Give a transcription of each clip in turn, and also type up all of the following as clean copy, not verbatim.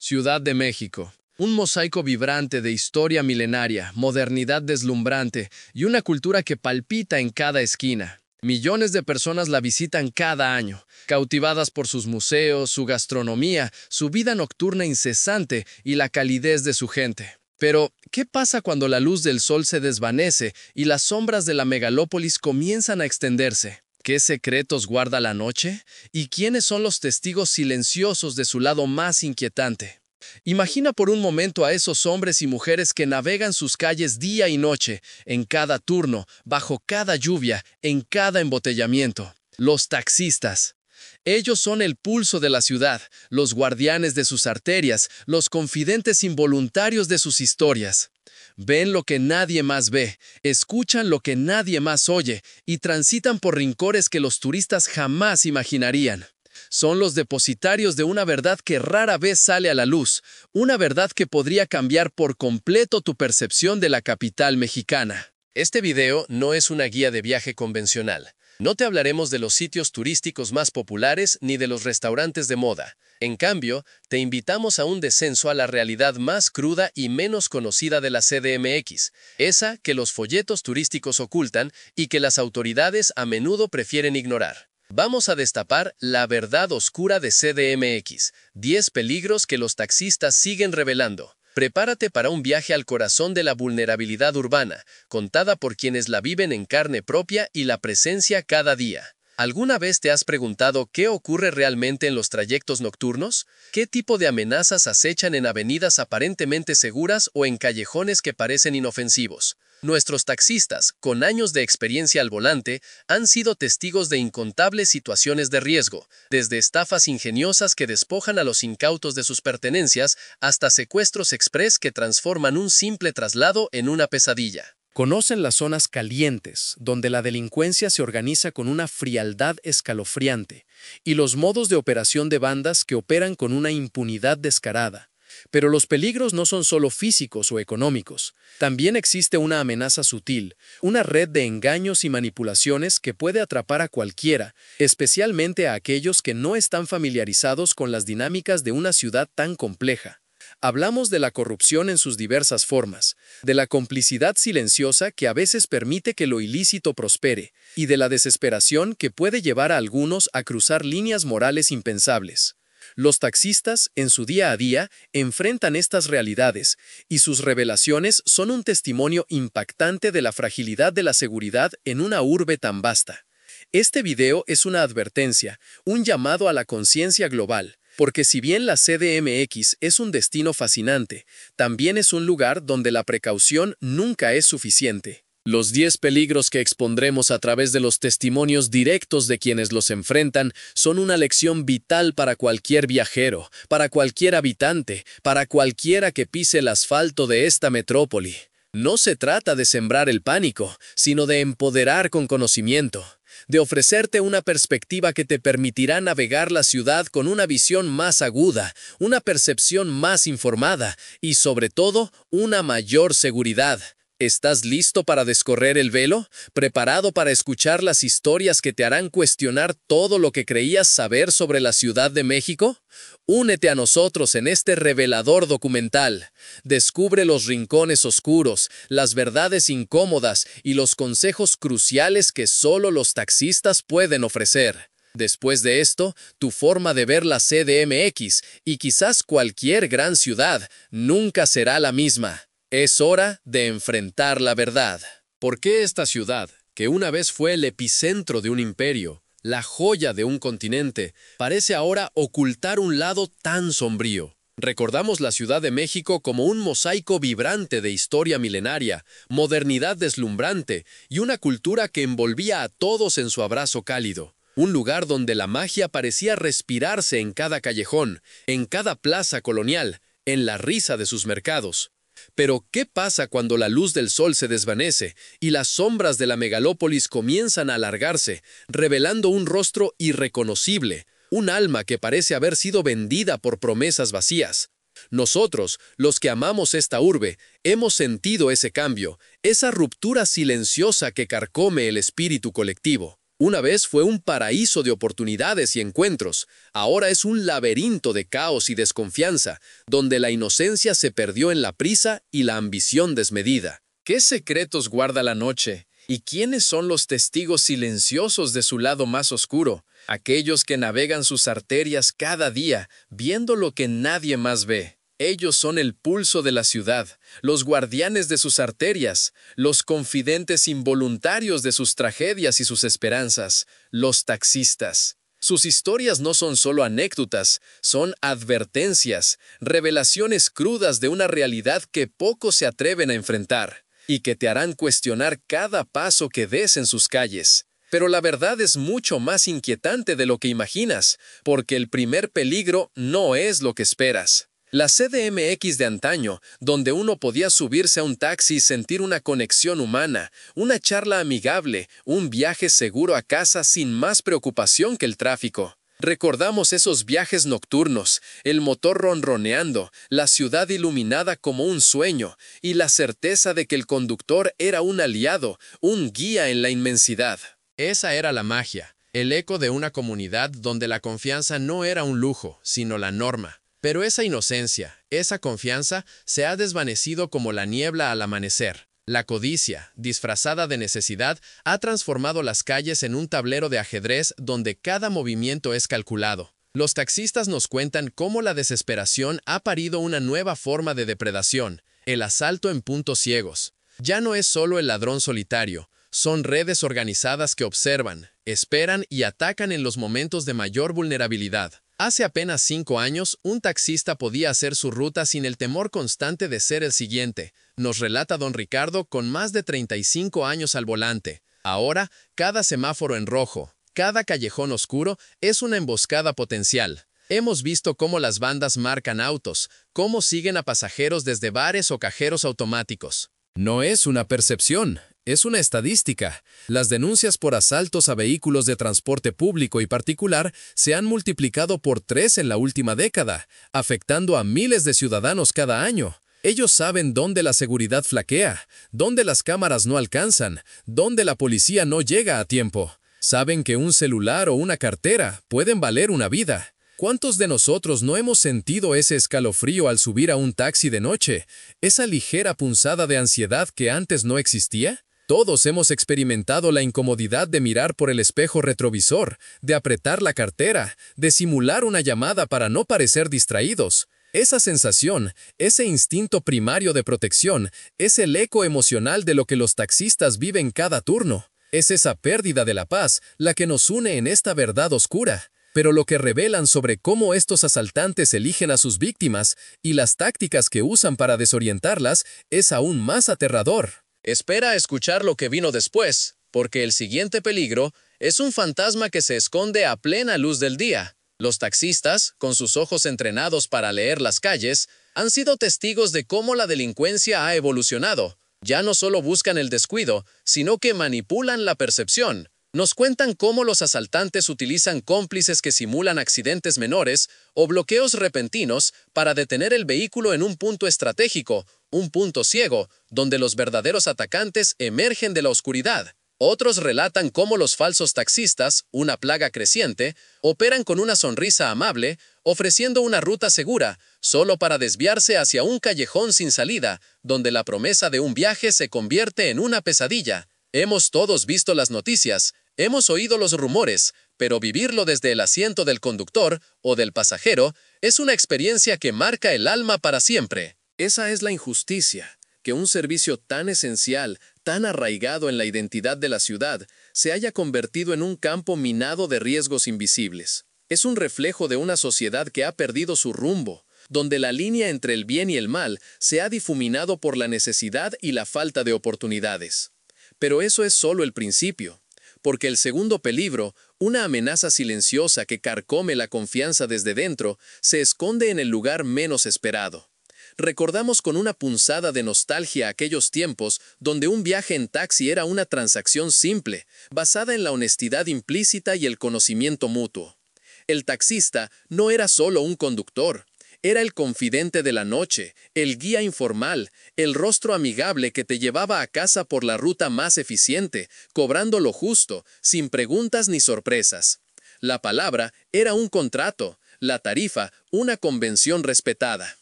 Ciudad de México. Un mosaico vibrante de historia milenaria, modernidad deslumbrante y una cultura que palpita en cada esquina. Millones de personas la visitan cada año, cautivadas por sus museos, su gastronomía, su vida nocturna incesante y la calidez de su gente. Pero, ¿qué pasa cuando la luz del sol se desvanece y las sombras de la megalópolis comienzan a extenderse? ¿Qué secretos guarda la noche? ¿Y quiénes son los testigos silenciosos de su lado más inquietante? Imagina por un momento a esos hombres y mujeres que navegan sus calles día y noche, en cada turno, bajo cada lluvia, en cada embotellamiento. Los taxistas. Ellos son el pulso de la ciudad, los guardianes de sus arterias, los confidentes involuntarios de sus historias. Ven lo que nadie más ve, escuchan lo que nadie más oye y transitan por rincones que los turistas jamás imaginarían. Son los depositarios de una verdad que rara vez sale a la luz, una verdad que podría cambiar por completo tu percepción de la capital mexicana. Este video no es una guía de viaje convencional. No te hablaremos de los sitios turísticos más populares ni de los restaurantes de moda. En cambio, te invitamos a un descenso a la realidad más cruda y menos conocida de la CDMX, esa que los folletos turísticos ocultan y que las autoridades a menudo prefieren ignorar. Vamos a destapar la verdad oscura de CDMX, 10 peligros que los taxistas siguen revelando. Prepárate para un viaje al corazón de la vulnerabilidad urbana, contada por quienes la viven en carne propia y la presencia cada día. ¿Alguna vez te has preguntado qué ocurre realmente en los trayectos nocturnos? ¿Qué tipo de amenazas acechan en avenidas aparentemente seguras o en callejones que parecen inofensivos? Nuestros taxistas, con años de experiencia al volante, han sido testigos de incontables situaciones de riesgo, desde estafas ingeniosas que despojan a los incautos de sus pertenencias hasta secuestros express que transforman un simple traslado en una pesadilla. Conocen las zonas calientes, donde la delincuencia se organiza con una frialdad escalofriante, y los modos de operación de bandas que operan con una impunidad descarada. Pero los peligros no son solo físicos o económicos. También existe una amenaza sutil, una red de engaños y manipulaciones que puede atrapar a cualquiera, especialmente a aquellos que no están familiarizados con las dinámicas de una ciudad tan compleja. Hablamos de la corrupción en sus diversas formas, de la complicidad silenciosa que a veces permite que lo ilícito prospere, y de la desesperación que puede llevar a algunos a cruzar líneas morales impensables. Los taxistas, en su día a día, enfrentan estas realidades, y sus revelaciones son un testimonio impactante de la fragilidad de la seguridad en una urbe tan vasta. Este video es una advertencia, un llamado a la conciencia global, porque si bien la CDMX es un destino fascinante, también es un lugar donde la precaución nunca es suficiente. Los 10 peligros que expondremos a través de los testimonios directos de quienes los enfrentan son una lección vital para cualquier viajero, para cualquier habitante, para cualquiera que pise el asfalto de esta metrópoli. No se trata de sembrar el pánico, sino de empoderar con conocimiento, de ofrecerte una perspectiva que te permitirá navegar la ciudad con una visión más aguda, una percepción más informada y, sobre todo, una mayor seguridad. ¿Estás listo para descorrer el velo? ¿Preparado para escuchar las historias que te harán cuestionar todo lo que creías saber sobre la Ciudad de México? Únete a nosotros en este revelador documental. Descubre los rincones oscuros, las verdades incómodas y los consejos cruciales que solo los taxistas pueden ofrecer. Después de esto, tu forma de ver la CDMX y quizás cualquier gran ciudad nunca será la misma. Es hora de enfrentar la verdad. ¿Por qué esta ciudad, que una vez fue el epicentro de un imperio, la joya de un continente, parece ahora ocultar un lado tan sombrío? Recordamos la Ciudad de México como un mosaico vibrante de historia milenaria, modernidad deslumbrante y una cultura que envolvía a todos en su abrazo cálido. Un lugar donde la magia parecía respirarse en cada callejón, en cada plaza colonial, en la risa de sus mercados. Pero, ¿qué pasa cuando la luz del sol se desvanece y las sombras de la megalópolis comienzan a alargarse, revelando un rostro irreconocible, un alma que parece haber sido vendida por promesas vacías? Nosotros, los que amamos esta urbe, hemos sentido ese cambio, esa ruptura silenciosa que carcome el espíritu colectivo. Una vez fue un paraíso de oportunidades y encuentros, ahora es un laberinto de caos y desconfianza, donde la inocencia se perdió en la prisa y la ambición desmedida. ¿Qué secretos guarda la noche? ¿Y quiénes son los testigos silenciosos de su lado más oscuro? Aquellos que navegan sus arterias cada día, viendo lo que nadie más ve. Ellos son el pulso de la ciudad, los guardianes de sus arterias, los confidentes involuntarios de sus tragedias y sus esperanzas, los taxistas. Sus historias no son solo anécdotas, son advertencias, revelaciones crudas de una realidad que pocos se atreven a enfrentar y que te harán cuestionar cada paso que des en sus calles. Pero la verdad es mucho más inquietante de lo que imaginas, porque el primer peligro no es lo que esperas. La CDMX de antaño, donde uno podía subirse a un taxi y sentir una conexión humana, una charla amigable, un viaje seguro a casa sin más preocupación que el tráfico. Recordamos esos viajes nocturnos, el motor ronroneando, la ciudad iluminada como un sueño, y la certeza de que el conductor era un aliado, un guía en la inmensidad. Esa era la magia, el eco de una comunidad donde la confianza no era un lujo, sino la norma. Pero esa inocencia, esa confianza, se ha desvanecido como la niebla al amanecer. La codicia, disfrazada de necesidad, ha transformado las calles en un tablero de ajedrez donde cada movimiento es calculado. Los taxistas nos cuentan cómo la desesperación ha parido una nueva forma de depredación, el asalto en puntos ciegos. Ya no es solo el ladrón solitario, son redes organizadas que observan, esperan y atacan en los momentos de mayor vulnerabilidad. Hace apenas 5 años, un taxista podía hacer su ruta sin el temor constante de ser el siguiente, nos relata don Ricardo con más de 35 años al volante. Ahora, cada semáforo en rojo, cada callejón oscuro es una emboscada potencial. Hemos visto cómo las bandas marcan autos, cómo siguen a pasajeros desde bares o cajeros automáticos. No es una percepción, es una estadística. Las denuncias por asaltos a vehículos de transporte público y particular se han multiplicado por 3 en la última década, afectando a miles de ciudadanos cada año. Ellos saben dónde la seguridad flaquea, dónde las cámaras no alcanzan, dónde la policía no llega a tiempo. Saben que un celular o una cartera pueden valer una vida. ¿Cuántos de nosotros no hemos sentido ese escalofrío al subir a un taxi de noche? ¿Esa ligera punzada de ansiedad que antes no existía? Todos hemos experimentado la incomodidad de mirar por el espejo retrovisor, de apretar la cartera, de simular una llamada para no parecer distraídos. Esa sensación, ese instinto primario de protección, es el eco emocional de lo que los taxistas viven cada turno. Es esa pérdida de la paz la que nos une en esta verdad oscura. Pero lo que revelan sobre cómo estos asaltantes eligen a sus víctimas y las tácticas que usan para desorientarlas es aún más aterrador. Espera a escuchar lo que vino después, porque el siguiente peligro es un fantasma que se esconde a plena luz del día. Los taxistas, con sus ojos entrenados para leer las calles, han sido testigos de cómo la delincuencia ha evolucionado. Ya no solo buscan el descuido, sino que manipulan la percepción. Nos cuentan cómo los asaltantes utilizan cómplices que simulan accidentes menores o bloqueos repentinos para detener el vehículo en un punto estratégico, un punto ciego, donde los verdaderos atacantes emergen de la oscuridad. Otros relatan cómo los falsos taxistas, una plaga creciente, operan con una sonrisa amable, ofreciendo una ruta segura, solo para desviarse hacia un callejón sin salida, donde la promesa de un viaje se convierte en una pesadilla. Hemos todos visto las noticias, hemos oído los rumores, pero vivirlo desde el asiento del conductor o del pasajero es una experiencia que marca el alma para siempre. Esa es la injusticia, que un servicio tan esencial, tan arraigado en la identidad de la ciudad, se haya convertido en un campo minado de riesgos invisibles. Es un reflejo de una sociedad que ha perdido su rumbo, donde la línea entre el bien y el mal se ha difuminado por la necesidad y la falta de oportunidades. Pero eso es solo el principio, porque el segundo peligro, una amenaza silenciosa que carcome la confianza desde dentro, se esconde en el lugar menos esperado. Recordamos con una punzada de nostalgia aquellos tiempos donde un viaje en taxi era una transacción simple, basada en la honestidad implícita y el conocimiento mutuo. El taxista no era solo un conductor, Era el confidente de la noche, el guía informal, el rostro amigable que te llevaba a casa por la ruta más eficiente, cobrando lo justo, sin preguntas ni sorpresas. La palabra era un contrato, la tarifa, una convención respetada.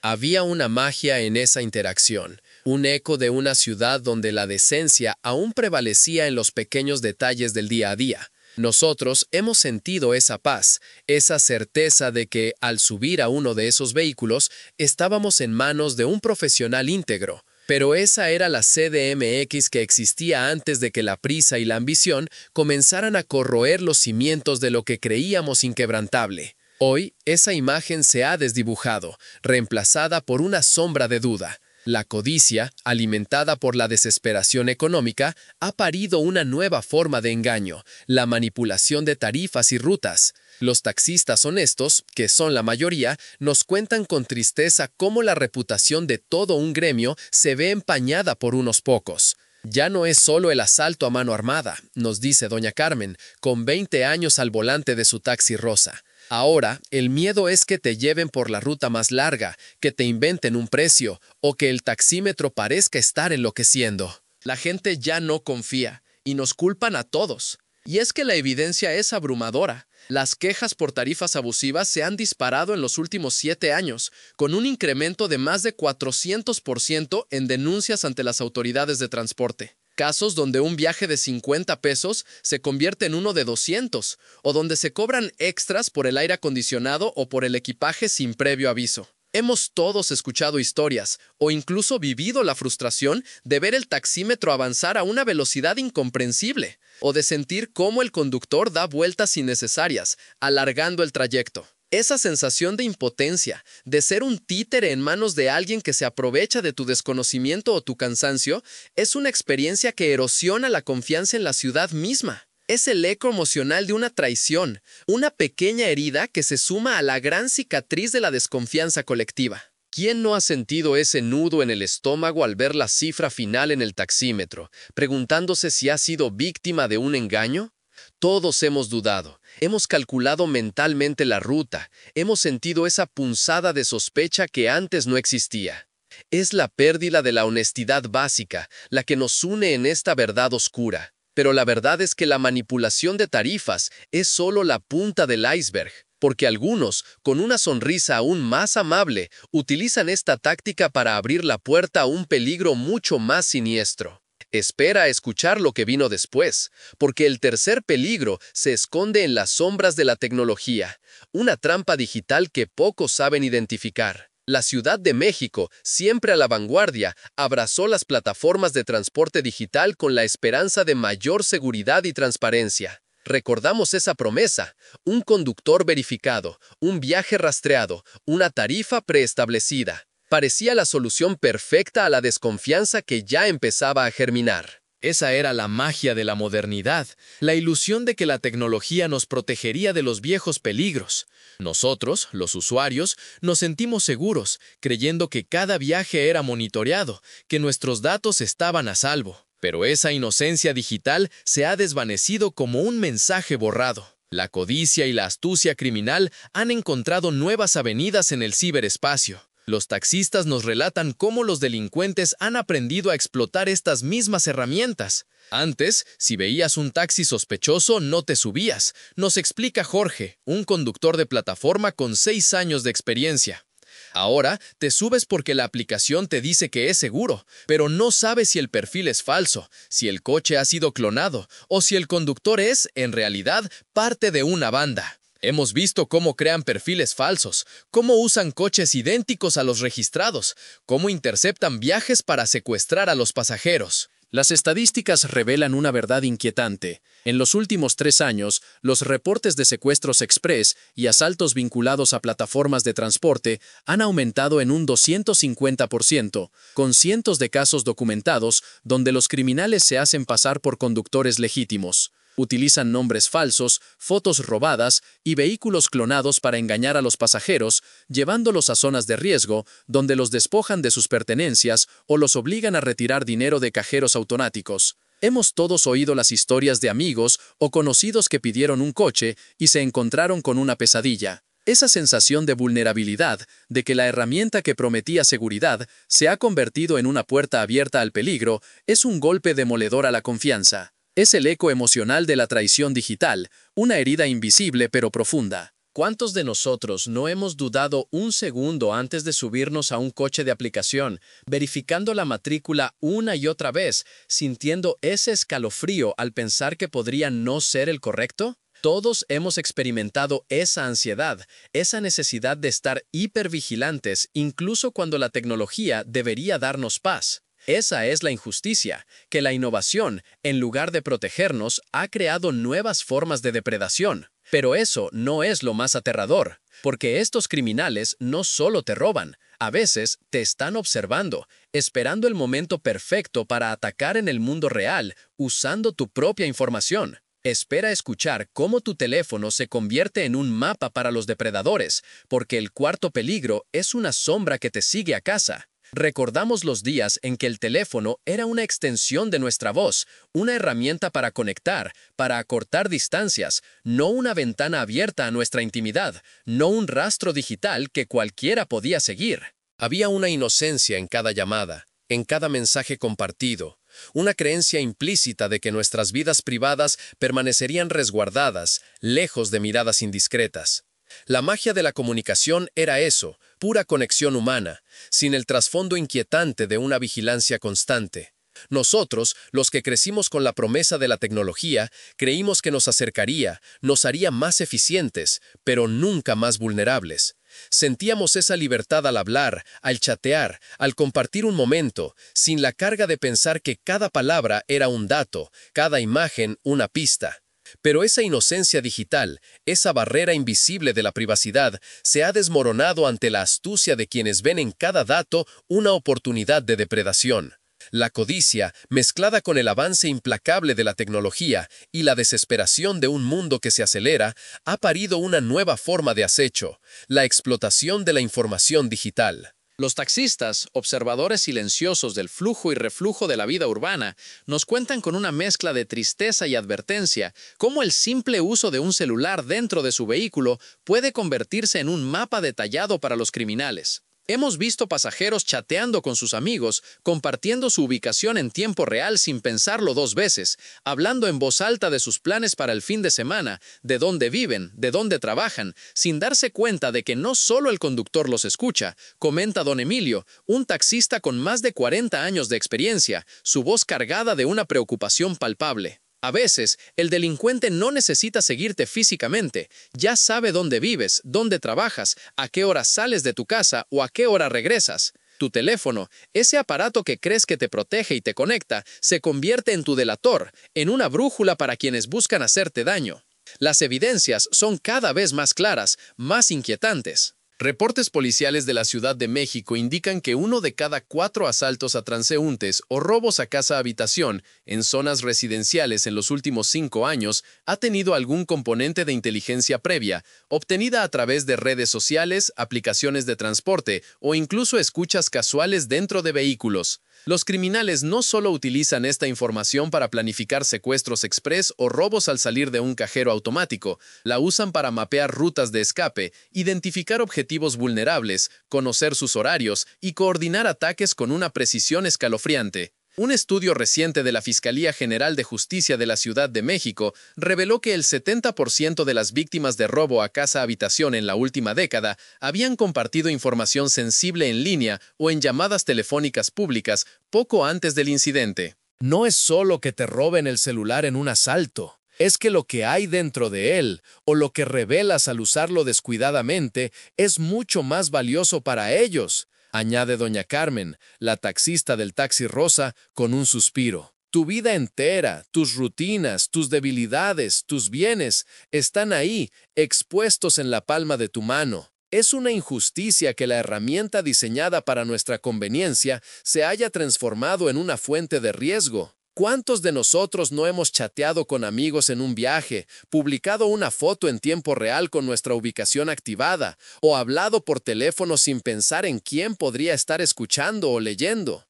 Había una magia en esa interacción, un eco de una ciudad donde la decencia aún prevalecía en los pequeños detalles del día a día. Nosotros hemos sentido esa paz, esa certeza de que, al subir a uno de esos vehículos, estábamos en manos de un profesional íntegro. Pero esa era la CDMX que existía antes de que la prisa y la ambición comenzaran a corroer los cimientos de lo que creíamos inquebrantable. Hoy, esa imagen se ha desdibujado, reemplazada por una sombra de duda. La codicia, alimentada por la desesperación económica, ha parido una nueva forma de engaño, la manipulación de tarifas y rutas. Los taxistas honestos, que son la mayoría, nos cuentan con tristeza cómo la reputación de todo un gremio se ve empañada por unos pocos. Ya no es solo el asalto a mano armada, nos dice doña Carmen, con 20 años al volante de su taxi rosa. Ahora, el miedo es que te lleven por la ruta más larga, que te inventen un precio, o que el taxímetro parezca estar enloqueciendo. La gente ya no confía, y nos culpan a todos. Y es que la evidencia es abrumadora. Las quejas por tarifas abusivas se han disparado en los últimos 7 años, con un incremento de más de 400% en denuncias ante las autoridades de transporte. Casos donde un viaje de 50 pesos se convierte en uno de 200, o donde se cobran extras por el aire acondicionado o por el equipaje sin previo aviso. Hemos todos escuchado historias, o incluso vivido la frustración de ver el taxímetro avanzar a una velocidad incomprensible, o de sentir cómo el conductor da vueltas innecesarias, alargando el trayecto. Esa sensación de impotencia, de ser un títere en manos de alguien que se aprovecha de tu desconocimiento o tu cansancio, es una experiencia que erosiona la confianza en la ciudad misma. Es el eco emocional de una traición, una pequeña herida que se suma a la gran cicatriz de la desconfianza colectiva. ¿Quién no ha sentido ese nudo en el estómago al ver la cifra final en el taxímetro, preguntándose si ha sido víctima de un engaño? Todos hemos dudado, hemos calculado mentalmente la ruta, hemos sentido esa punzada de sospecha que antes no existía. Es la pérdida de la honestidad básica la que nos une en esta verdad oscura. Pero la verdad es que la manipulación de tarifas es solo la punta del iceberg, porque algunos, con una sonrisa aún más amable, utilizan esta táctica para abrir la puerta a un peligro mucho más siniestro. Espera a escuchar lo que vino después, porque el tercer peligro se esconde en las sombras de la tecnología, una trampa digital que pocos saben identificar. La Ciudad de México, siempre a la vanguardia, abrazó las plataformas de transporte digital con la esperanza de mayor seguridad y transparencia. Recordamos esa promesa, un conductor verificado, un viaje rastreado, una tarifa preestablecida. Parecía la solución perfecta a la desconfianza que ya empezaba a germinar. Esa era la magia de la modernidad, la ilusión de que la tecnología nos protegería de los viejos peligros. Nosotros, los usuarios, nos sentimos seguros, creyendo que cada viaje era monitoreado, que nuestros datos estaban a salvo. Pero esa inocencia digital se ha desvanecido como un mensaje borrado. La codicia y la astucia criminal han encontrado nuevas avenidas en el ciberespacio. Los taxistas nos relatan cómo los delincuentes han aprendido a explotar estas mismas herramientas. Antes, si veías un taxi sospechoso, no te subías, nos explica Jorge, un conductor de plataforma con 6 años de experiencia. Ahora, te subes porque la aplicación te dice que es seguro, pero no sabes si el perfil es falso, si el coche ha sido clonado, o si el conductor es, en realidad, parte de una banda. Hemos visto cómo crean perfiles falsos, cómo usan coches idénticos a los registrados, cómo interceptan viajes para secuestrar a los pasajeros. Las estadísticas revelan una verdad inquietante. En los últimos 3 años, los reportes de secuestros express y asaltos vinculados a plataformas de transporte han aumentado en un 250%, con cientos de casos documentados donde los criminales se hacen pasar por conductores legítimos. Utilizan nombres falsos, fotos robadas y vehículos clonados para engañar a los pasajeros, llevándolos a zonas de riesgo, donde los despojan de sus pertenencias o los obligan a retirar dinero de cajeros automáticos. Hemos todos oído las historias de amigos o conocidos que pidieron un coche y se encontraron con una pesadilla. Esa sensación de vulnerabilidad, de que la herramienta que prometía seguridad se ha convertido en una puerta abierta al peligro, es un golpe demoledor a la confianza. Es el eco emocional de la traición digital, una herida invisible pero profunda. ¿Cuántos de nosotros no hemos dudado un segundo antes de subirnos a un coche de aplicación, verificando la matrícula una y otra vez, sintiendo ese escalofrío al pensar que podría no ser el correcto? Todos hemos experimentado esa ansiedad, esa necesidad de estar hipervigilantes, incluso cuando la tecnología debería darnos paz. Esa es la injusticia, que la innovación, en lugar de protegernos, ha creado nuevas formas de depredación. Pero eso no es lo más aterrador, porque estos criminales no solo te roban, a veces te están observando, esperando el momento perfecto para atacar en el mundo real, usando tu propia información. Espera escuchar cómo tu teléfono se convierte en un mapa para los depredadores, porque el cuarto peligro es una sombra que te sigue a casa. Recordamos los días en que el teléfono era una extensión de nuestra voz, una herramienta para conectar, para acortar distancias, no una ventana abierta a nuestra intimidad, no un rastro digital que cualquiera podía seguir. Había una inocencia en cada llamada, en cada mensaje compartido, una creencia implícita de que nuestras vidas privadas permanecerían resguardadas, lejos de miradas indiscretas. La magia de la comunicación era eso, pura conexión humana, sin el trasfondo inquietante de una vigilancia constante. Nosotros, los que crecimos con la promesa de la tecnología, creímos que nos acercaría, nos haría más eficientes, pero nunca más vulnerables. Sentíamos esa libertad al hablar, al chatear, al compartir un momento, sin la carga de pensar que cada palabra era un dato, cada imagen una pista. Pero esa inocencia digital, esa barrera invisible de la privacidad, se ha desmoronado ante la astucia de quienes ven en cada dato una oportunidad de depredación. La codicia, mezclada con el avance implacable de la tecnología y la desesperación de un mundo que se acelera, ha parido una nueva forma de acecho, la explotación de la información digital. Los taxistas, observadores silenciosos del flujo y reflujo de la vida urbana, nos cuentan con una mezcla de tristeza y advertencia cómo el simple uso de un celular dentro de su vehículo puede convertirse en un mapa detallado para los criminales. Hemos visto pasajeros chateando con sus amigos, compartiendo su ubicación en tiempo real sin pensarlo dos veces, hablando en voz alta de sus planes para el fin de semana, de dónde viven, de dónde trabajan, sin darse cuenta de que no solo el conductor los escucha, comenta don Emilio, un taxista con más de 40 años de experiencia, su voz cargada de una preocupación palpable. A veces, el delincuente no necesita seguirte físicamente, ya sabe dónde vives, dónde trabajas, a qué hora sales de tu casa o a qué hora regresas. Tu teléfono, ese aparato que crees que te protege y te conecta, se convierte en tu delator, en una brújula para quienes buscan hacerte daño. Las evidencias son cada vez más claras, más inquietantes. Reportes policiales de la Ciudad de México indican que 1 de cada 4 asaltos a transeúntes o robos a casa-habitación en zonas residenciales en los últimos 5 años ha tenido algún componente de inteligencia previa, obtenida a través de redes sociales, aplicaciones de transporte o incluso escuchas casuales dentro de vehículos. Los criminales no solo utilizan esta información para planificar secuestros express o robos al salir de un cajero automático, la usan para mapear rutas de escape, identificar objetivos vulnerables, conocer sus horarios y coordinar ataques con una precisión escalofriante. Un estudio reciente de la Fiscalía General de Justicia de la Ciudad de México reveló que el 70% de las víctimas de robo a casa-habitación en la última década habían compartido información sensible en línea o en llamadas telefónicas públicas poco antes del incidente. No es solo que te roben el celular en un asalto, es que lo que hay dentro de él, o lo que revelas al usarlo descuidadamente, es mucho más valioso para ellos, añade doña Carmen, la taxista del taxi rosa, con un suspiro. Tu vida entera, tus rutinas, tus debilidades, tus bienes, están ahí, expuestos en la palma de tu mano. Es una injusticia que la herramienta diseñada para nuestra conveniencia se haya transformado en una fuente de riesgo. ¿Cuántos de nosotros no hemos chateado con amigos en un viaje, publicado una foto en tiempo real con nuestra ubicación activada, o hablado por teléfono sin pensar en quién podría estar escuchando o leyendo?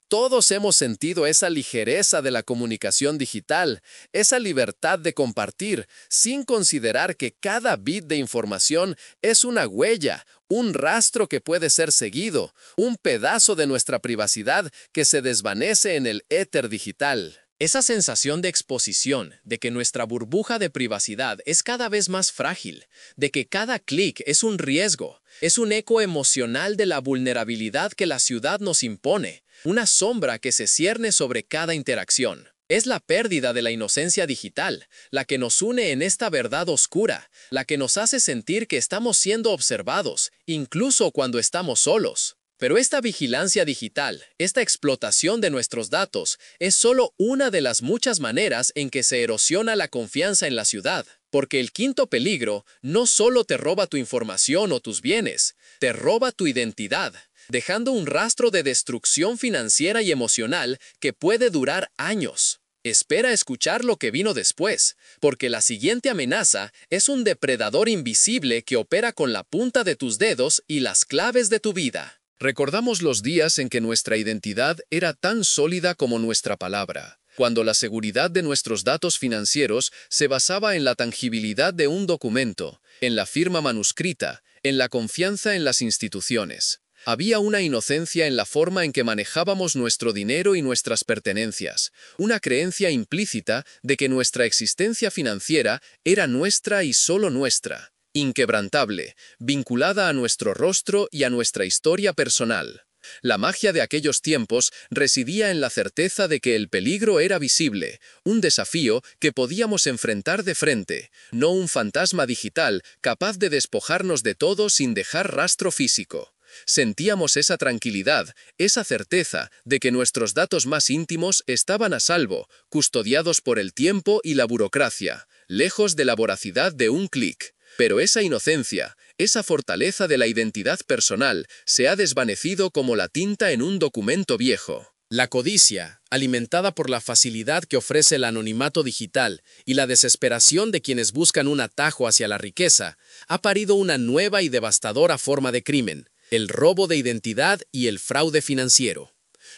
Todos hemos sentido esa ligereza de la comunicación digital, esa libertad de compartir, sin considerar que cada bit de información es una huella, un rastro que puede ser seguido, un pedazo de nuestra privacidad que se desvanece en el éter digital. Esa sensación de exposición, de que nuestra burbuja de privacidad es cada vez más frágil, de que cada clic es un riesgo, es un eco emocional de la vulnerabilidad que la ciudad nos impone, una sombra que se cierne sobre cada interacción. Es la pérdida de la inocencia digital, la que nos une en esta verdad oscura, la que nos hace sentir que estamos siendo observados, incluso cuando estamos solos. Pero esta vigilancia digital, esta explotación de nuestros datos, es solo una de las muchas maneras en que se erosiona la confianza en la ciudad. Porque el quinto peligro no solo te roba tu información o tus bienes, te roba tu identidad, dejando un rastro de destrucción financiera y emocional que puede durar años. Espera escuchar lo que vino después, porque la siguiente amenaza es un depredador invisible que opera con la punta de tus dedos y las claves de tu vida. Recordamos los días en que nuestra identidad era tan sólida como nuestra palabra, cuando la seguridad de nuestros datos financieros se basaba en la tangibilidad de un documento, en la firma manuscrita, en la confianza en las instituciones. Había una inocencia en la forma en que manejábamos nuestro dinero y nuestras pertenencias, una creencia implícita de que nuestra existencia financiera era nuestra y solo nuestra, inquebrantable, vinculada a nuestro rostro y a nuestra historia personal. La magia de aquellos tiempos residía en la certeza de que el peligro era visible, un desafío que podíamos enfrentar de frente, no un fantasma digital capaz de despojarnos de todo sin dejar rastro físico. Sentíamos esa tranquilidad, esa certeza de que nuestros datos más íntimos estaban a salvo, custodiados por el tiempo y la burocracia, lejos de la voracidad de un clic. Pero esa inocencia, esa fortaleza de la identidad personal, se ha desvanecido como la tinta en un documento viejo. La codicia, alimentada por la facilidad que ofrece el anonimato digital y la desesperación de quienes buscan un atajo hacia la riqueza, ha parido una nueva y devastadora forma de crimen: el robo de identidad y el fraude financiero.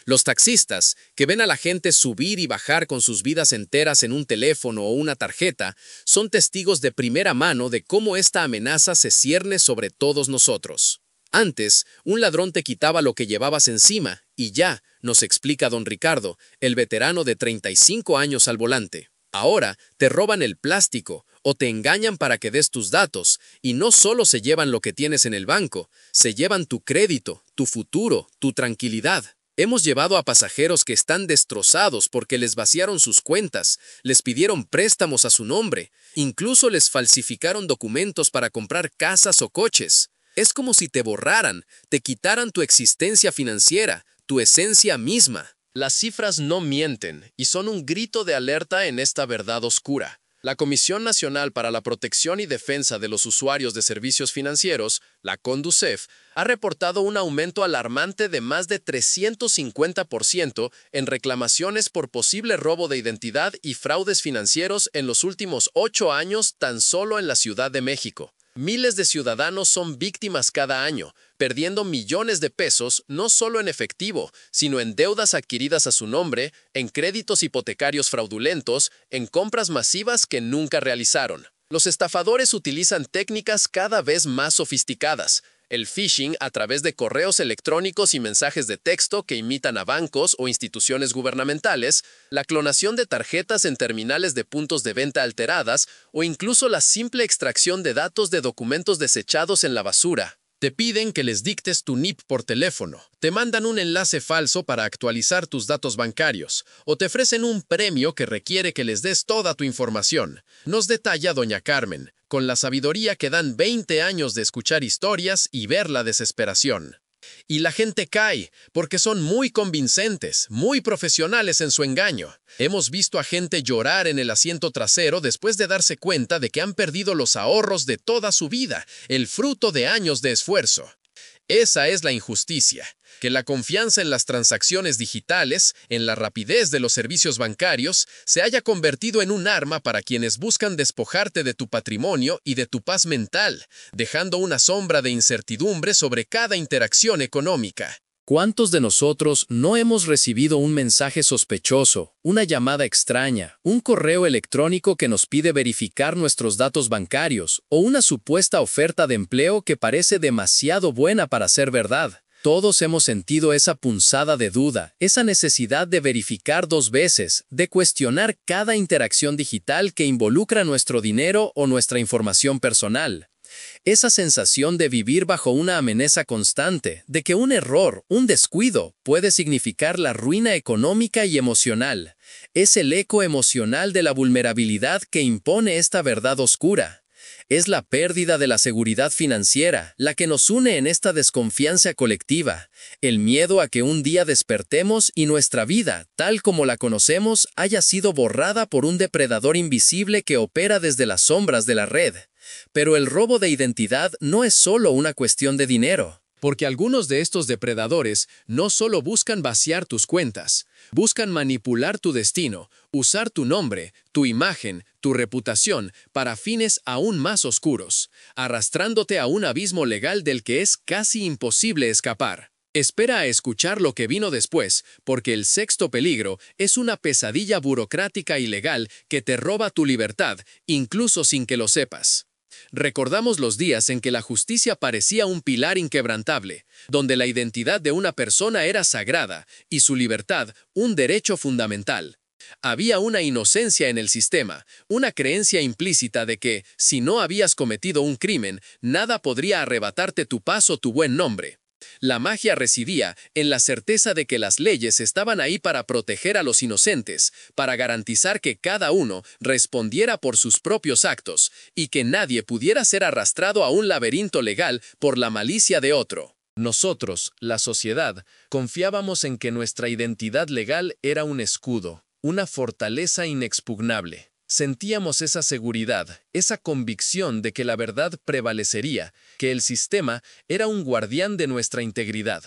Los taxistas, que ven a la gente subir y bajar con sus vidas enteras en un teléfono o una tarjeta, son testigos de primera mano de cómo esta amenaza se cierne sobre todos nosotros. Antes, un ladrón te quitaba lo que llevabas encima y ya, nos explica don Ricardo, el veterano de 35 años al volante. Ahora te roban el plástico o te engañan para que des tus datos, y no solo se llevan lo que tienes en el banco, se llevan tu crédito, tu futuro, tu tranquilidad. Hemos llevado a pasajeros que están destrozados porque les vaciaron sus cuentas, les pidieron préstamos a su nombre, incluso les falsificaron documentos para comprar casas o coches. Es como si te borraran, te quitaran tu existencia financiera, tu esencia misma. Las cifras no mienten y son un grito de alerta en esta verdad oscura. La Comisión Nacional para la Protección y Defensa de los Usuarios de Servicios Financieros, la CONDUCEF, ha reportado un aumento alarmante de más de 350% en reclamaciones por posible robo de identidad y fraudes financieros en los últimos 8 años tan solo en la Ciudad de México. Miles de ciudadanos son víctimas cada año, perdiendo millones de pesos no solo en efectivo, sino en deudas adquiridas a su nombre, en créditos hipotecarios fraudulentos, en compras masivas que nunca realizaron. Los estafadores utilizan técnicas cada vez más sofisticadas. El phishing a través de correos electrónicos y mensajes de texto que imitan a bancos o instituciones gubernamentales, la clonación de tarjetas en terminales de puntos de venta alteradas o incluso la simple extracción de datos de documentos desechados en la basura. Te piden que les dictes tu NIP por teléfono, te mandan un enlace falso para actualizar tus datos bancarios, o te ofrecen un premio que requiere que les des toda tu información. Nos detalla doña Carmen, con la sabiduría que dan 20 años de escuchar historias y ver la desesperación. Y la gente cae, porque son muy convincentes, muy profesionales en su engaño. Hemos visto a gente llorar en el asiento trasero después de darse cuenta de que han perdido los ahorros de toda su vida, el fruto de años de esfuerzo. Esa es la injusticia, que la confianza en las transacciones digitales, en la rapidez de los servicios bancarios, se haya convertido en un arma para quienes buscan despojarte de tu patrimonio y de tu paz mental, dejando una sombra de incertidumbre sobre cada interacción económica. ¿Cuántos de nosotros no hemos recibido un mensaje sospechoso, una llamada extraña, un correo electrónico que nos pide verificar nuestros datos bancarios o una supuesta oferta de empleo que parece demasiado buena para ser verdad? Todos hemos sentido esa punzada de duda, esa necesidad de verificar 2 veces, de cuestionar cada interacción digital que involucra nuestro dinero o nuestra información personal. Esa sensación de vivir bajo una amenaza constante, de que un error, un descuido, puede significar la ruina económica y emocional. Es el eco emocional de la vulnerabilidad que impone esta verdad oscura. Es la pérdida de la seguridad financiera, la que nos une en esta desconfianza colectiva, el miedo a que un día despertemos y nuestra vida, tal como la conocemos, haya sido borrada por un depredador invisible que opera desde las sombras de la red. Pero el robo de identidad no es solo una cuestión de dinero. Porque algunos de estos depredadores no solo buscan vaciar tus cuentas, buscan manipular tu destino, usar tu nombre, tu imagen, tu reputación para fines aún más oscuros, arrastrándote a un abismo legal del que es casi imposible escapar. Espera a escuchar lo que vino después, porque el sexto peligro es una pesadilla burocrática y legal que te roba tu libertad, incluso sin que lo sepas. Recordamos los días en que la justicia parecía un pilar inquebrantable, donde la identidad de una persona era sagrada y su libertad un derecho fundamental. Había una inocencia en el sistema, una creencia implícita de que, si no habías cometido un crimen, nada podría arrebatarte tu paz o tu buen nombre. La magia residía en la certeza de que las leyes estaban ahí para proteger a los inocentes, para garantizar que cada uno respondiera por sus propios actos y que nadie pudiera ser arrastrado a un laberinto legal por la malicia de otro. Nosotros, la sociedad, confiábamos en que nuestra identidad legal era un escudo, una fortaleza inexpugnable. Sentíamos esa seguridad, esa convicción de que la verdad prevalecería, que el sistema era un guardián de nuestra integridad.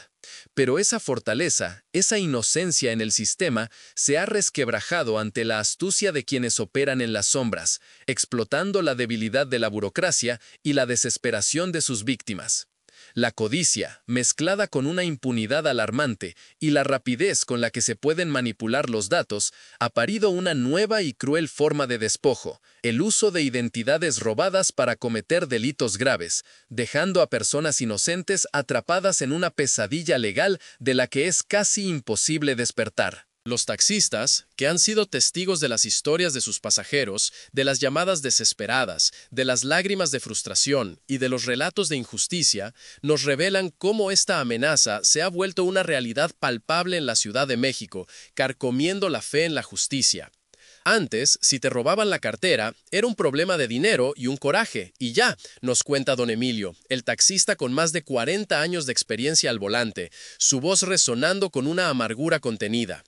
Pero esa fortaleza, esa inocencia en el sistema, se ha resquebrajado ante la astucia de quienes operan en las sombras, explotando la debilidad de la burocracia y la desesperación de sus víctimas. La codicia, mezclada con una impunidad alarmante y la rapidez con la que se pueden manipular los datos, ha parido una nueva y cruel forma de despojo, el uso de identidades robadas para cometer delitos graves, dejando a personas inocentes atrapadas en una pesadilla legal de la que es casi imposible despertar. Los taxistas, que han sido testigos de las historias de sus pasajeros, de las llamadas desesperadas, de las lágrimas de frustración y de los relatos de injusticia, nos revelan cómo esta amenaza se ha vuelto una realidad palpable en la Ciudad de México, carcomiendo la fe en la justicia. Antes, si te robaban la cartera, era un problema de dinero y un coraje, y ya, nos cuenta don Emilio, el taxista con más de 40 años de experiencia al volante, su voz resonando con una amargura contenida.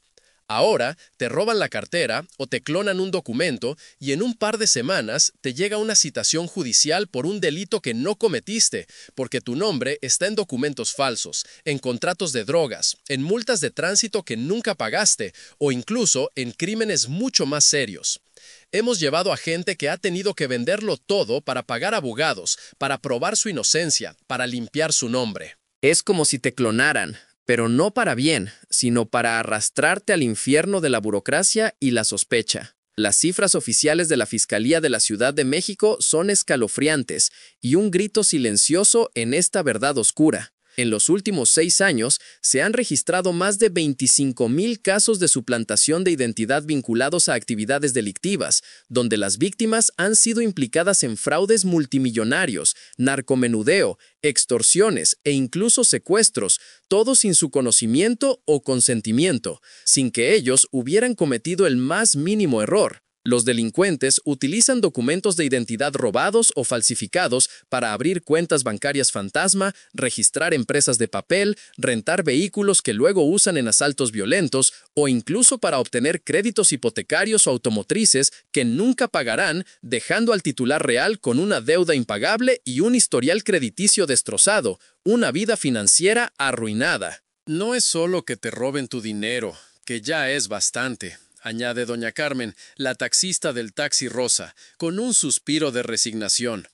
Ahora te roban la cartera o te clonan un documento y en un par de semanas te llega una citación judicial por un delito que no cometiste, porque tu nombre está en documentos falsos, en contratos de drogas, en multas de tránsito que nunca pagaste o incluso en crímenes mucho más serios. Hemos llevado a gente que ha tenido que venderlo todo para pagar abogados, para probar su inocencia, para limpiar su nombre. Es como si te clonaran, pero no para bien, sino para arrastrarte al infierno de la burocracia y la sospecha. Las cifras oficiales de la Fiscalía de la Ciudad de México son escalofriantes y un grito silencioso en esta verdad oscura. En los últimos 6 años, se han registrado más de 25,000 casos de suplantación de identidad vinculados a actividades delictivas, donde las víctimas han sido implicadas en fraudes multimillonarios, narcomenudeo, extorsiones e incluso secuestros, todo sin su conocimiento o consentimiento, sin que ellos hubieran cometido el más mínimo error. Los delincuentes utilizan documentos de identidad robados o falsificados para abrir cuentas bancarias fantasma, registrar empresas de papel, rentar vehículos que luego usan en asaltos violentos o incluso para obtener créditos hipotecarios o automotrices que nunca pagarán, dejando al titular real con una deuda impagable y un historial crediticio destrozado, una vida financiera arruinada. No es solo que te roben tu dinero, que ya es bastante, añade doña Carmen, la taxista del taxi rosa, con un suspiro de resignación.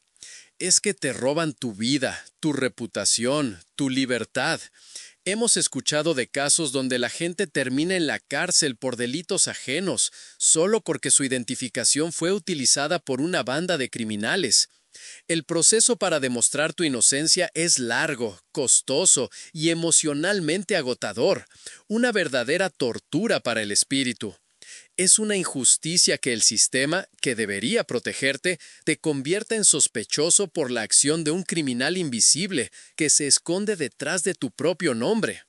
Es que te roban tu vida, tu reputación, tu libertad. Hemos escuchado de casos donde la gente termina en la cárcel por delitos ajenos, solo porque su identificación fue utilizada por una banda de criminales. El proceso para demostrar tu inocencia es largo, costoso y emocionalmente agotador, una verdadera tortura para el espíritu. Es una injusticia que el sistema, que debería protegerte, te convierta en sospechoso por la acción de un criminal invisible que se esconde detrás de tu propio nombre.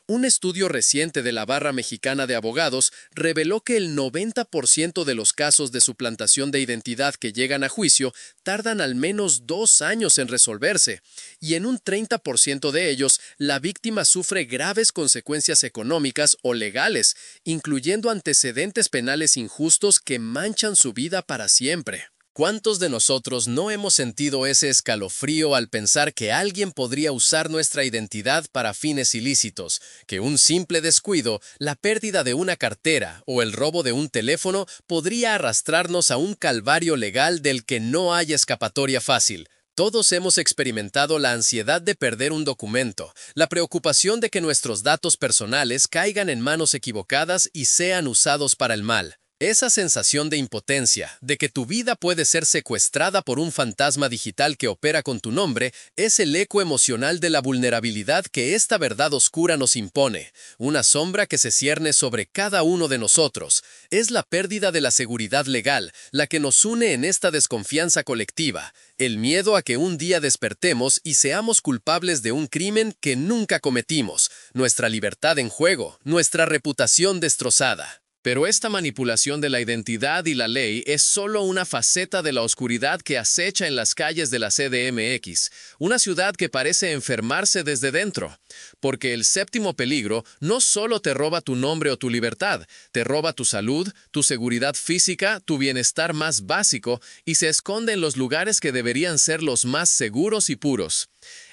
Un estudio reciente de la Barra Mexicana de Abogados reveló que el 90% de los casos de suplantación de identidad que llegan a juicio tardan al menos 2 años en resolverse, y en un 30% de ellos la víctima sufre graves consecuencias económicas o legales, incluyendo antecedentes penales injustos que manchan su vida para siempre. ¿Cuántos de nosotros no hemos sentido ese escalofrío al pensar que alguien podría usar nuestra identidad para fines ilícitos, que un simple descuido, la pérdida de una cartera o el robo de un teléfono podría arrastrarnos a un calvario legal del que no hay escapatoria fácil? Todos hemos experimentado la ansiedad de perder un documento, la preocupación de que nuestros datos personales caigan en manos equivocadas y sean usados para el mal. Esa sensación de impotencia, de que tu vida puede ser secuestrada por un fantasma digital que opera con tu nombre, es el eco emocional de la vulnerabilidad que esta verdad oscura nos impone, una sombra que se cierne sobre cada uno de nosotros. Es la pérdida de la seguridad legal, la que nos une en esta desconfianza colectiva, el miedo a que un día despertemos y seamos culpables de un crimen que nunca cometimos, nuestra libertad en juego, nuestra reputación destrozada. Pero esta manipulación de la identidad y la ley es solo una faceta de la oscuridad que acecha en las calles de la CDMX, una ciudad que parece enfermarse desde dentro. Porque el séptimo peligro no solo te roba tu nombre o tu libertad, te roba tu salud, tu seguridad física, tu bienestar más básico y se esconde en los lugares que deberían ser los más seguros y puros.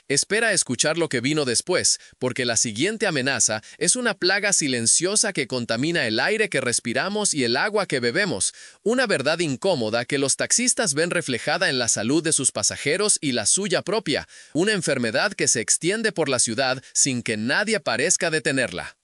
Espera a escuchar lo que vino después, porque la siguiente amenaza es una plaga silenciosa que contamina el aire que respiramos y el agua que bebemos, una verdad incómoda que los taxistas ven reflejada en la salud de sus pasajeros y la suya propia, una enfermedad que se extiende por la ciudad sin que nadie parezca detenerla.